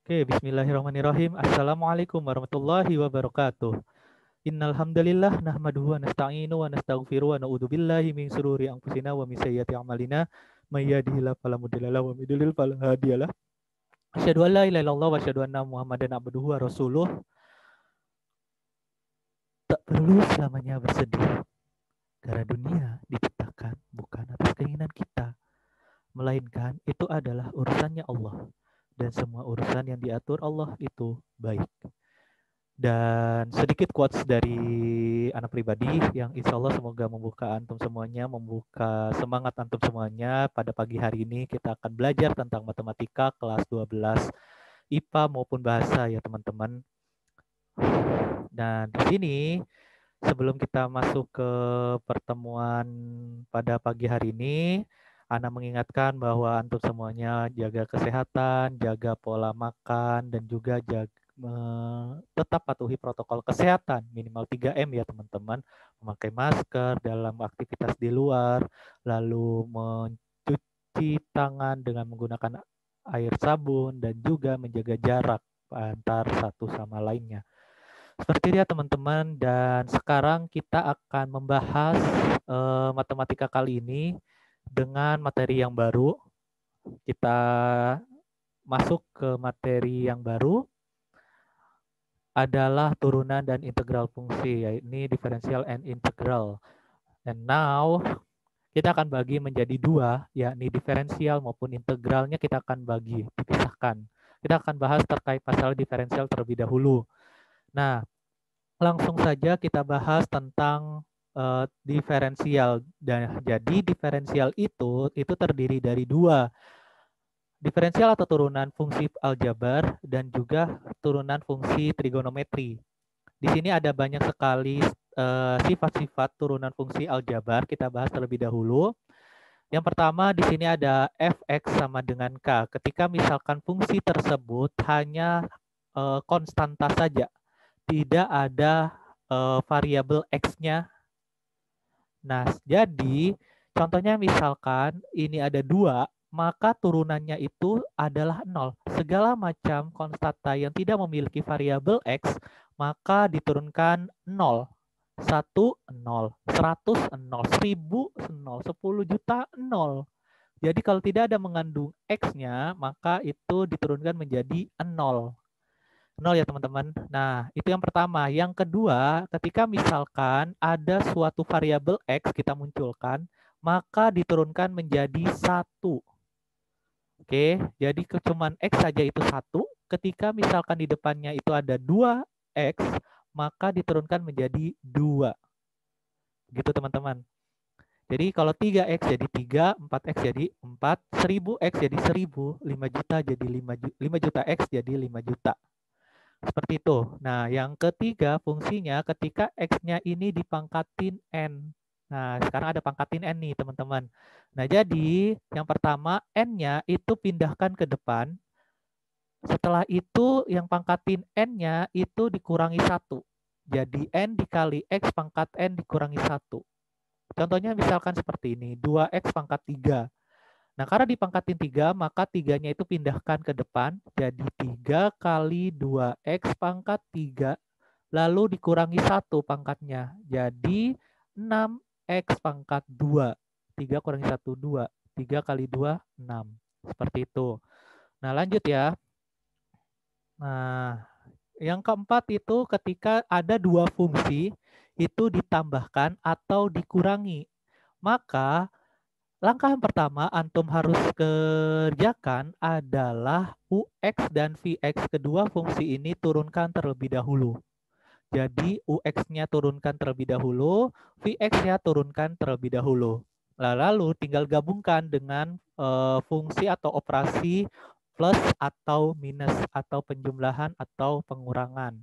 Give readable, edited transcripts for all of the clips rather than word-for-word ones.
Oke, bismillahirrahmanirrahim. Assalamualaikum warahmatullahi wabarakatuh. Innal hamdalillah nahmaduhu wa nasta'inu wa nastaghfiru wa na'udzu billahi min shururi anfusina wa min sayyiati a'malina. May yahdihillahu fala mudilla lahu wa may yudlil fala hadiyalah. Asyhadu an la ilaha illallah wa asyhadu anna Muhammadan abduhu wa rasuluh. Tak perlu selamanya bersedih karena dunia diciptakan bukan atas keinginan kita, melainkan itu adalah urusannya Allah. Dan semua urusan yang diatur Allah itu baik. Dan sedikit quotes dari anak pribadi yang insya Allah semoga membuka antum semuanya, membuka semangat antum semuanya. Pada pagi hari ini kita akan belajar tentang matematika kelas 12 IPA maupun bahasa ya teman-teman. Dan di sini sebelum kita masuk ke pertemuan pada pagi hari ini, Ana mengingatkan bahwa antum semuanya jaga kesehatan, jaga pola makan, dan juga tetap patuhi protokol kesehatan minimal 3M ya teman-teman. Memakai masker dalam aktivitas di luar, lalu mencuci tangan dengan menggunakan air sabun, dan juga menjaga jarak antar satu sama lainnya. Seperti itu ya teman-teman, dan sekarang kita akan membahas matematika kali ini dengan materi yang baru. Kita masuk ke materi yang baru adalah turunan dan integral fungsi, yaitu differential and integral. And now kita akan bagi menjadi dua, yakni diferensial maupun integralnya kita akan bagi, dipisahkan. Kita akan bahas terkait pasal diferensial terlebih dahulu. Nah, langsung saja kita bahas tentang diferensial. Dan jadi diferensial itu terdiri dari dua, diferensial atau turunan fungsi aljabar dan juga turunan fungsi trigonometri. Di sini ada banyak sekali sifat-sifat turunan fungsi aljabar. Kita bahas terlebih dahulu. Yang pertama di sini ada fx sama dengan k. Ketika misalkan fungsi tersebut hanya konstanta saja, tidak ada variabel x-nya. Nah, jadi contohnya misalkan ini ada 2, maka turunannya itu adalah 0. Segala macam konstanta yang tidak memiliki variabel x, maka diturunkan 0. 1, 0. 100, 0. 1000, 0. 10 juta, 0. Jadi kalau tidak ada mengandung x-nya, maka itu diturunkan menjadi 0. 0 ya teman-teman. Nah, itu yang pertama. Yang kedua, ketika misalkan ada suatu variabel X kita munculkan, maka diturunkan menjadi 1. Oke, jadi cuman X saja itu 1. Ketika misalkan di depannya itu ada 2X, maka diturunkan menjadi 2. Gitu teman-teman. Jadi kalau 3X jadi 3, 4X jadi 4, 1000X jadi 1000, 5 juta jadi 5 juta X jadi 5 juta. Seperti itu. Nah, yang ketiga fungsinya ketika X-nya ini dipangkatin N. Nah, sekarang ada pangkatin N nih, teman-teman. Nah, jadi yang pertama N-nya itu pindahkan ke depan. Setelah itu yang pangkatin N-nya itu dikurangi 1. Jadi N dikali X pangkat N dikurangi 1. Contohnya misalkan seperti ini, 2X pangkat 3. Nah, karena dipangkatin 3, maka 3-nya itu pindahkan ke depan. Jadi 3 kali 2X pangkat 3, lalu dikurangi 1 pangkatnya. Jadi 6X pangkat 2. 3 kurangi 1, 2. 3 kali 2, 6. Seperti itu. Nah, lanjut ya. Nah, yang keempat itu ketika ada dua fungsi, itu ditambahkan atau dikurangi. Maka langkah yang pertama antum harus kerjakan adalah UX dan VX kedua fungsi ini turunkan terlebih dahulu. Jadi UX-nya turunkan terlebih dahulu, VX-nya turunkan terlebih dahulu. Lalu tinggal gabungkan dengan fungsi atau operasi plus atau minus atau penjumlahan atau pengurangan.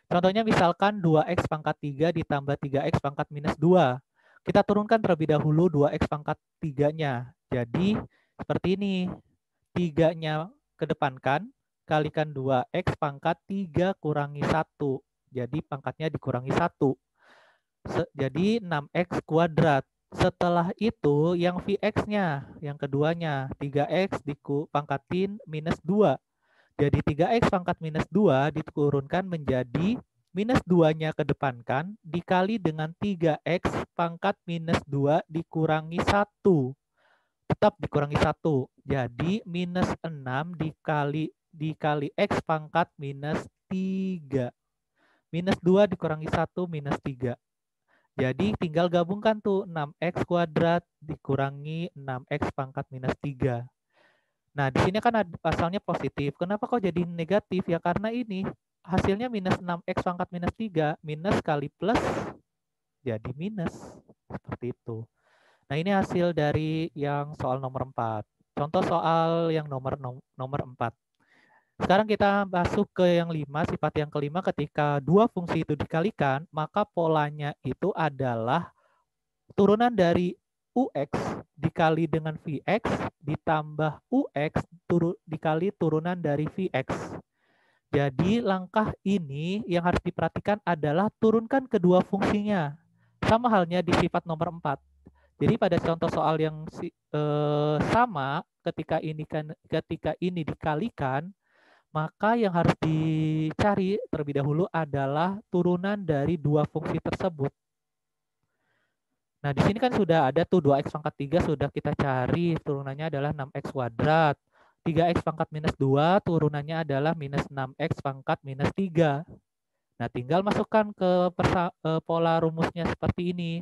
Contohnya misalkan 2X pangkat 3 ditambah 3X pangkat minus 2. Kita turunkan terlebih dahulu 2X pangkat 3-nya. Jadi seperti ini. 3-nya kedepankan, kalikan 2X pangkat 3 kurangi 1. Jadi pangkatnya dikurangi 1. Jadi 6X kuadrat. Setelah itu yang VX-nya, yang keduanya, 3X dipangkatin minus 2. Jadi 3x pangkat minus 2 diturunkan menjadi minus 2-nya kedepankan dikali dengan 3x pangkat minus 2 dikurangi 1. Tetap dikurangi 1. Jadi minus 6 dikali x pangkat minus 3. Minus 2 dikurangi 1 minus 3. Jadi tinggal gabungkan tuh 6x kuadrat dikurangi 6x pangkat minus 3. Nah, di sini kan asalnya positif. Kenapa kok jadi negatif? Ya karena ini hasilnya minus 6x pangkat minus 3. Minus kali plus jadi minus. Seperti itu. Nah, ini hasil dari yang soal nomor 4. Contoh soal yang nomor 4. Sekarang kita masuk ke yang 5, sifat yang kelima. Ketika dua fungsi itu dikalikan, maka polanya itu adalah turunan dari UX dikali dengan VX ditambah UX dikali turunan dari VX. Jadi langkah ini yang harus diperhatikan adalah turunkan kedua fungsinya. Sama halnya di sifat nomor 4. Jadi pada contoh soal yang sama, ketika ini dikalikan, maka yang harus dicari terlebih dahulu adalah turunan dari dua fungsi tersebut. Nah, di sini kan sudah ada tuh 2x pangkat 3 sudah kita cari, turunannya adalah 6x kuadrat. 3x pangkat minus 2 turunannya adalah minus 6x pangkat minus 3. Nah, tinggal masukkan ke pola rumusnya seperti ini.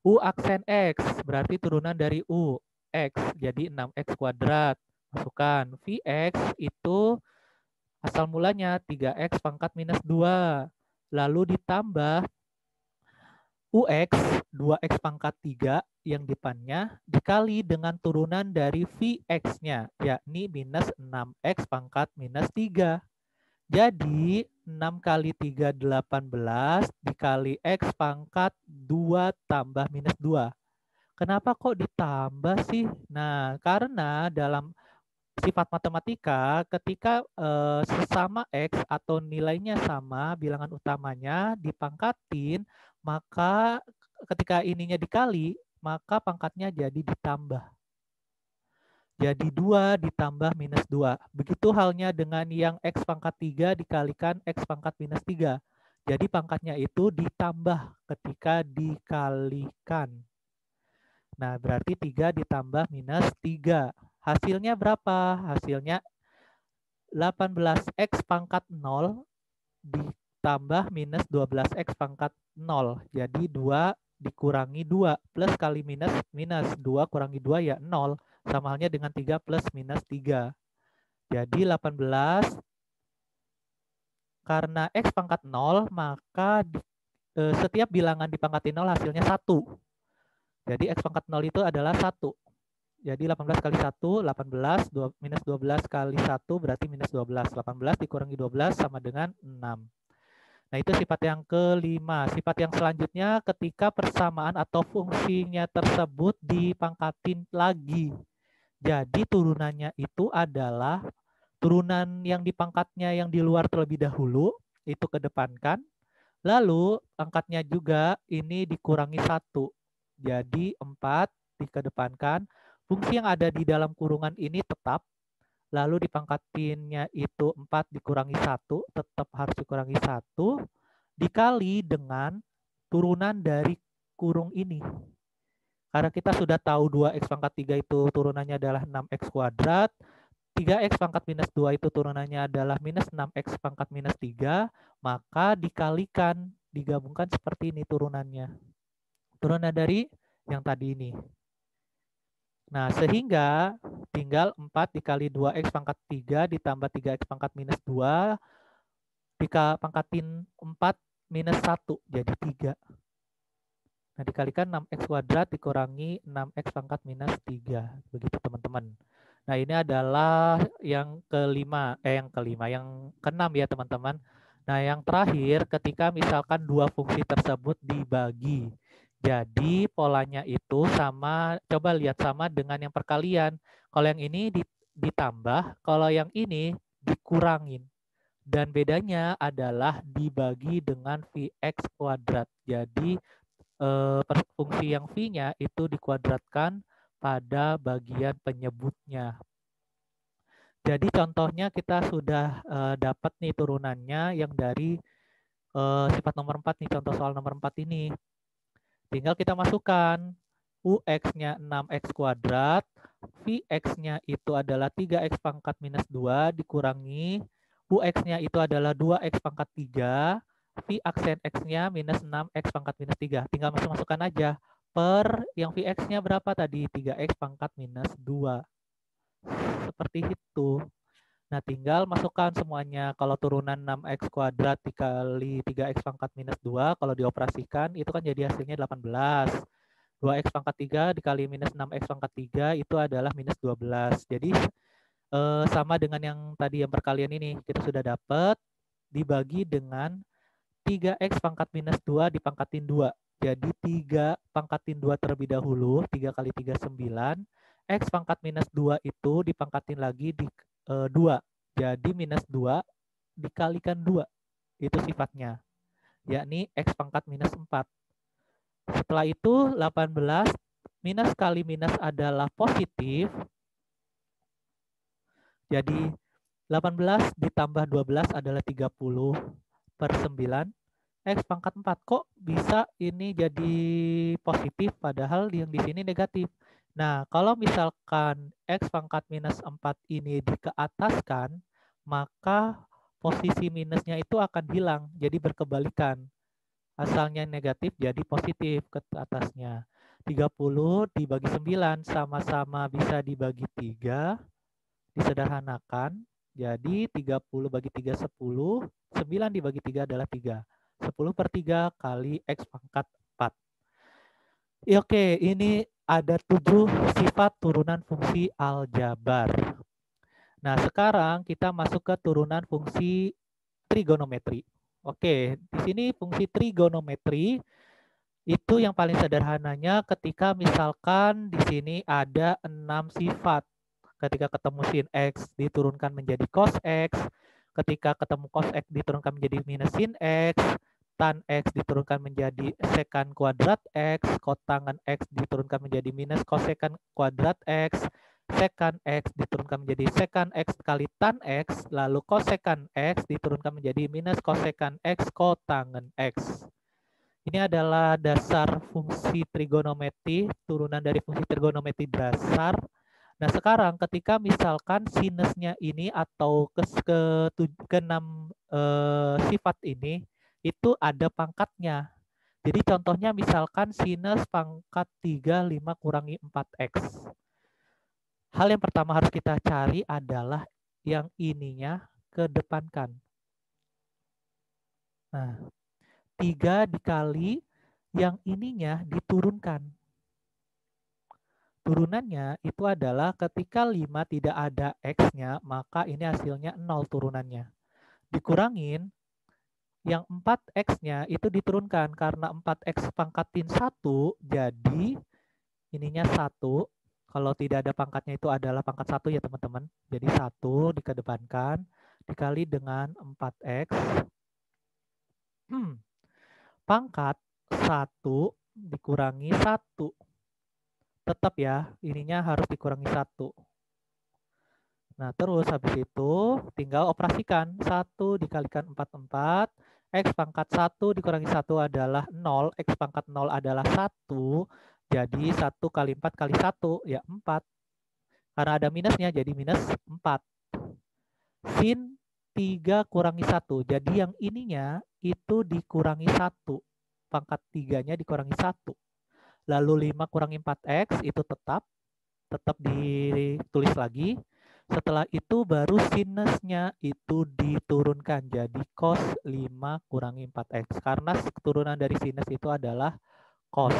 U aksen X berarti turunan dari U, X, jadi 6x kuadrat. Masukkan Vx itu asal mulanya 3x pangkat minus 2. Lalu ditambah UX 2x pangkat 3 yang depannya dikali dengan turunan dari Vx-nya, yakni minus 6x pangkat minus 3. Jadi 6 kali 3 18 dikali x pangkat 2 tambah minus 2. Kenapa kok ditambah sih? Nah, karena dalam sifat matematika ketika sesama X atau nilainya sama, bilangan utamanya dipangkatin, maka ketika ininya dikali, maka pangkatnya jadi ditambah. Jadi 2 ditambah minus 2. Begitu halnya dengan yang X pangkat 3 dikalikan X pangkat minus 3. Jadi pangkatnya itu ditambah ketika dikalikan. Nah, berarti 3 ditambah minus 3. Hasilnya berapa? Hasilnya 18x pangkat 0 ditambah minus 12x pangkat 0. Jadi 2 dikurangi 2 plus kali minus minus 2 kurangi 2 ya 0. Sama halnya dengan 3 plus minus 3. Jadi 18 karena x pangkat 0 maka setiap bilangan dipangkati 0 hasilnya 1. Jadi x pangkat 0 itu adalah 1. Jadi 18 kali 1, 18, minus 12 kali 1 berarti minus 12. 18 dikurangi 12 sama dengan 6. Nah, itu sifat yang kelima. Sifat yang selanjutnya ketika persamaan atau fungsinya tersebut dipangkatin lagi. Jadi turunannya itu adalah turunan yang dipangkatnya yang di luar terlebih dahulu, itu kedepankan. Lalu angkatnya juga ini dikurangi 1. Jadi 4 dikedepankan. Fungsi yang ada di dalam kurungan ini tetap, lalu dipangkatinnya itu 4 dikurangi 1, tetap harus dikurangi 1, dikali dengan turunan dari kurung ini. Karena kita sudah tahu 2x pangkat 3 itu turunannya adalah 6x kuadrat, 3x pangkat minus 2 itu turunannya adalah minus 6x pangkat minus 3, maka dikalikan, digabungkan seperti ini turunannya. Turunan dari yang tadi ini. Nah, sehingga tinggal 4 dikali 2x pangkat 3 ditambah 3x pangkat minus 2 dipangkatin 4 minus 1 jadi 3. Nah, dikalikan 6x kuadrat dikurangi 6x pangkat minus 3. Begitu teman-teman. Nah, ini adalah yang yang keenam ya teman-teman. Nah, yang terakhir ketika misalkan dua fungsi tersebut dibagi. Jadi polanya itu sama, coba lihat sama dengan yang perkalian. Kalau yang ini ditambah, kalau yang ini dikurangin. Dan bedanya adalah dibagi dengan Vx kuadrat. Jadi fungsi yang V-nya itu dikuadratkan pada bagian penyebutnya. Jadi contohnya kita sudah dapat nih turunannya yang dari sifat nomor 4 nih, contoh soal nomor 4 ini. Tinggal kita masukkan UX-nya 6X kuadrat, VX-nya itu adalah 3X pangkat minus 2 dikurangi, UX-nya itu adalah 2X pangkat 3, V aksen X-nya minus 6X pangkat minus 3. Tinggal masukkan aja. Per yang VX-nya berapa tadi? 3X pangkat minus 2. Seperti itu. Nah, tinggal masukkan semuanya. Kalau turunan 6X kuadrat dikali 3X pangkat minus 2, kalau dioperasikan, itu kan jadi hasilnya 18. 2X pangkat 3 dikali minus 6X pangkat 3 itu adalah minus 12. Jadi sama dengan yang tadi yang perkalian ini. Kita sudah dapat dibagi dengan 3X pangkat minus 2 dipangkatin 2. Jadi 3 pangkatin 2 terlebih dahulu. 3 kali 3, 9. X pangkat minus 2 itu dipangkatin lagi di 2. Jadi minus 2 dikalikan 2. Itu sifatnya. Yakni X pangkat minus 4. Setelah itu 18 minus kali minus adalah positif. Jadi 18 ditambah 12 adalah 30 per 9. X pangkat 4. Kok bisa ini jadi positif padahal yang di sini negatif? Nah, kalau misalkan X pangkat minus 4 ini dikeataskan, maka posisi minusnya itu akan hilang. Jadi berkebalikan. Asalnya negatif jadi positif ke atasnya. 30 dibagi 9 sama-sama bisa dibagi 3. Disederhanakan. Jadi 30 bagi 3, 10. 9 dibagi 3 adalah 3. 10 per 3 kali X pangkat 4. Ya, oke, ini ada 7 sifat turunan fungsi aljabar. Nah, sekarang kita masuk ke turunan fungsi trigonometri. Oke, di sini fungsi trigonometri itu yang paling sederhananya ketika misalkan di sini ada 6 sifat. Ketika ketemu sin X diturunkan menjadi cos X, ketika ketemu cos X diturunkan menjadi minus sin X, tan X diturunkan menjadi secant kuadrat X, kotangan X diturunkan menjadi minus kosekant kuadrat X, secant X diturunkan menjadi secant X kali tan X, lalu kosekant X diturunkan menjadi minus kosekant X kotangan X. Ini adalah dasar fungsi trigonometri, turunan dari fungsi trigonometri dasar. Nah, sekarang ketika misalkan sinusnya ini atau ke-6 sifat ini itu ada pangkatnya. Jadi contohnya misalkan sinus pangkat 3, 5 kurangi 4X. Hal yang pertama harus kita cari adalah yang ininya kedepankan. Nah, 3 dikali yang ininya diturunkan. Turunannya itu adalah ketika 5 tidak ada X-nya, maka ini hasilnya 0 turunannya. Dikurangin, yang 4X-nya itu diturunkan. Karena 4X pangkatin 1, jadi ininya 1. Kalau tidak ada pangkatnya itu adalah pangkat 1 ya teman-teman. Jadi 1 dikedepankan, dikali dengan 4X. Pangkat 1 dikurangi 1. Tetap ya, ininya harus dikurangi 1. Nah, terus habis itu tinggal operasikan. 1 dikalikan 4, X pangkat 1 dikurangi 1 adalah 0. X pangkat 0 adalah 1. Jadi 1 kali 4 kali 1, ya 4. Karena ada minusnya, jadi minus 4. Sin 3 kurangi 1. Jadi yang ininya itu dikurangi 1. Pangkat 3-nya dikurangi 1. Lalu 5 kurangi 4X itu tetap ditulis lagi. Setelah itu baru sinusnya itu diturunkan jadi cos 5 kurangi 4X. Karena keturunan dari sinus itu adalah cos.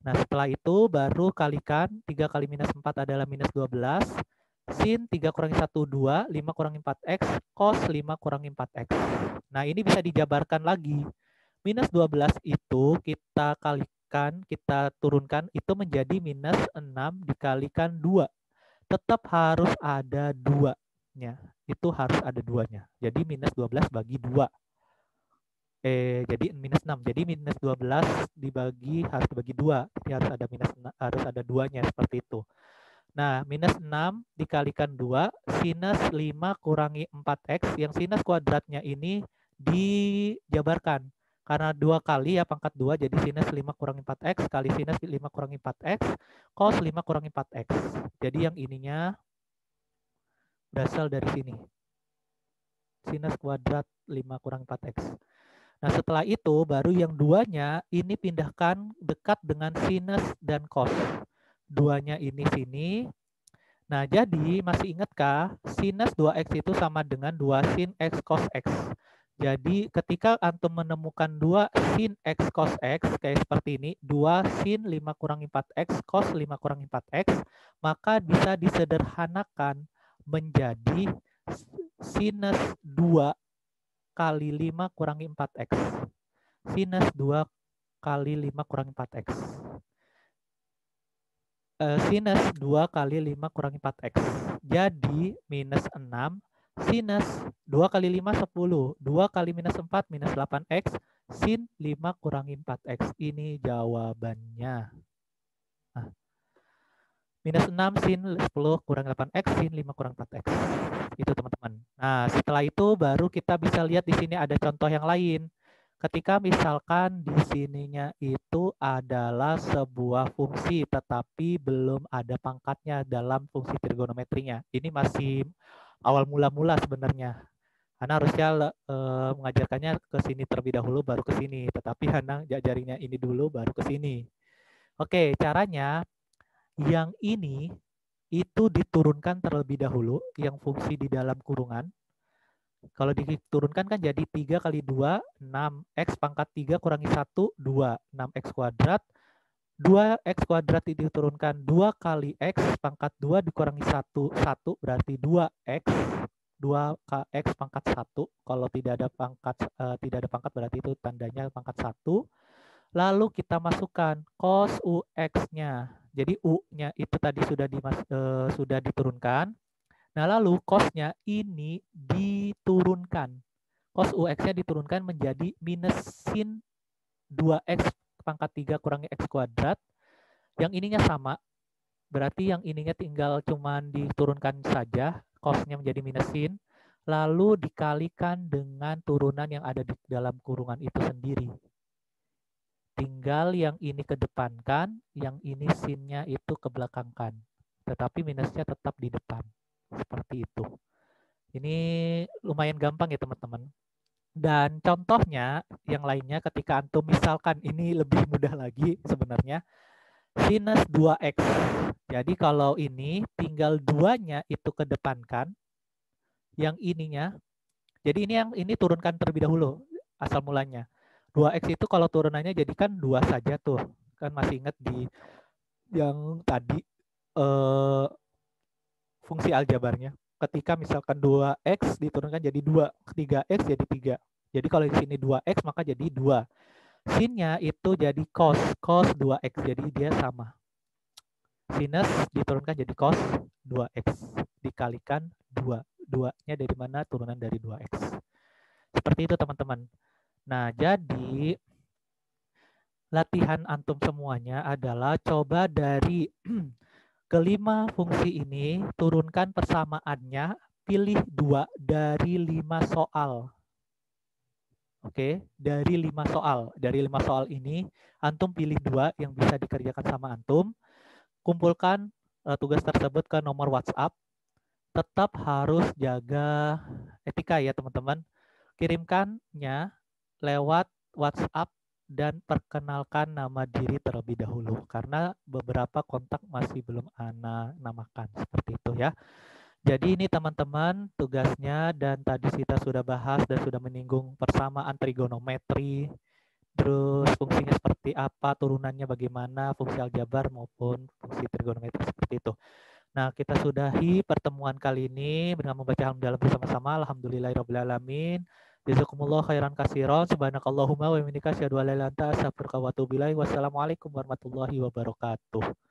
Nah, setelah itu baru kalikan 3 kali minus 4 adalah minus 12. Sin 3 kurangi 1, 2. 5 kurangi 4X. Cos 5 kurangi 4X. Nah, ini bisa dijabarkan lagi. Minus 12 itu kita kalikan, kita turunkan itu menjadi minus 6 dikalikan 2. Tetap harus ada 2-nya. Itu harus ada 2-nya. Jadi minus 12 bagi 2. Jadi minus 6. Jadi minus 12 harus dibagi 2. Jadi harus ada 2-nya seperti itu. Nah, minus 6 dikalikan 2, sinus 5 kurangi 4x, yang sinus kuadratnya ini dijabarkan. Karena 2 kali ya pangkat 2, jadi sinus 5 kurangi 4x kali sinus 5 kurangi 4x, cos 5 kurangi 4x. Jadi yang ininya berasal dari sini. Sinus kuadrat 5 kurangi 4x. Nah, setelah itu baru yang duanya ini pindahkan dekat dengan sinus dan cos. Duanya ini sini. Nah, jadi masih ingatkah sinus 2x itu sama dengan 2 sin x cos x. Jadi ketika antum menemukan 2 sin x cos x kayak seperti ini, 2 sin 5 kurangi 4x cos 5 kurangi 4x, maka bisa disederhanakan menjadi sinus 2 kali 5 kurangi 4x. Sinus 2 kali 5 kurangi 4x. Sinus 2 kali 5 kurangi 4x. Jadi minus 6. Sinus 2 kali 5, 10. 2 kali minus 4, minus 8x. Sin 5 kurangi 4x. Ini jawabannya. Nah, minus 6 sin 10 kurang 8x, sin 5 kurang 4x. Itu teman-teman. Nah, setelah itu baru kita bisa lihat di sini ada contoh yang lain. Ketika misalkan di sininya itu adalah sebuah fungsi tetapi belum ada pangkatnya dalam fungsi trigonometrinya. Ini masih awal mula-mula sebenarnya. Hana harusnya mengajarkannya ke sini terlebih dahulu baru ke sini, tetapi Hana jarinya ini dulu baru ke sini. Oke, caranya yang ini itu diturunkan terlebih dahulu, yang fungsi di dalam kurungan. Kalau diturunkan kan jadi 3 kali 2, 6. X pangkat 3 kurangi 1, 2. 6x kuadrat. 2x kuadrat diturunkan 2 kali X pangkat 2 dikurangi 1. 1 berarti 2x. 2x pangkat 1. Kalau tidak ada pangkat berarti itu tandanya pangkat 1. Lalu kita masukkan cos UX-nya. Jadi U-nya itu tadi sudah diturunkan. Nah, lalu cos-nya ini diturunkan. Cos UX-nya diturunkan menjadi minus sin 2x pangkat 3 kurangi x kuadrat. Yang ininya sama. Berarti yang ininya tinggal cuman diturunkan saja. Cos-nya menjadi minus sin. Lalu dikalikan dengan turunan yang ada di dalam kurungan itu sendiri. Tinggal yang ini kedepankan, yang ini sin-nya itu kebelakangkan. Tetapi minusnya tetap di depan. Seperti itu. Ini lumayan gampang ya teman-teman. Dan contohnya yang lainnya ketika antum misalkan ini lebih mudah lagi sebenarnya. Sinus 2x. Jadi kalau ini tinggal 2-nya itu kedepankan. Yang ininya. Jadi ini turunkan terlebih dahulu asal mulanya. 2x itu kalau turunannya jadi kan 2 saja tuh. Kan masih ingat di yang tadi fungsi aljabarnya. Ketika misalkan 2x diturunkan jadi 2, 3x jadi 3. Jadi kalau di sini 2x maka jadi 2. Sin-nya itu jadi cos 2x. Jadi dia sama. Sinus diturunkan jadi cos 2x. Dikalikan 2. 2-nya dari mana? Turunan dari 2x. Seperti itu teman-teman. Nah, jadi latihan antum semuanya adalah coba dari kelima fungsi ini, turunkan persamaannya, pilih 2 dari 5 soal. Oke, dari 5 soal. Dari 5 soal ini, antum pilih 2 yang bisa dikerjakan sama antum. Kumpulkan tugas tersebut ke nomor WhatsApp. Tetap harus jaga etika ya teman-teman. Kirimkannya lewat WhatsApp dan perkenalkan nama diri terlebih dahulu karena beberapa kontak masih belum Ana namakan seperti itu ya. Jadi ini teman-teman tugasnya dan tadi kita sudah bahas dan sudah menyinggung persamaan trigonometri, terus fungsinya seperti apa, turunannya bagaimana, fungsi aljabar maupun fungsi trigonometri seperti itu. Nah, kita sudahi pertemuan kali ini dengan membaca alhamdulillah bersama-sama. Alhamdulillahirrabbilalamin. Jazakumullah khairan katsiran. Subhanakallahumma wa bihamdika asyhadu an la ilaha illa anta astaghfiruka wa atubu ilaik. Wassalamualaikum warahmatullahi wabarakatuh.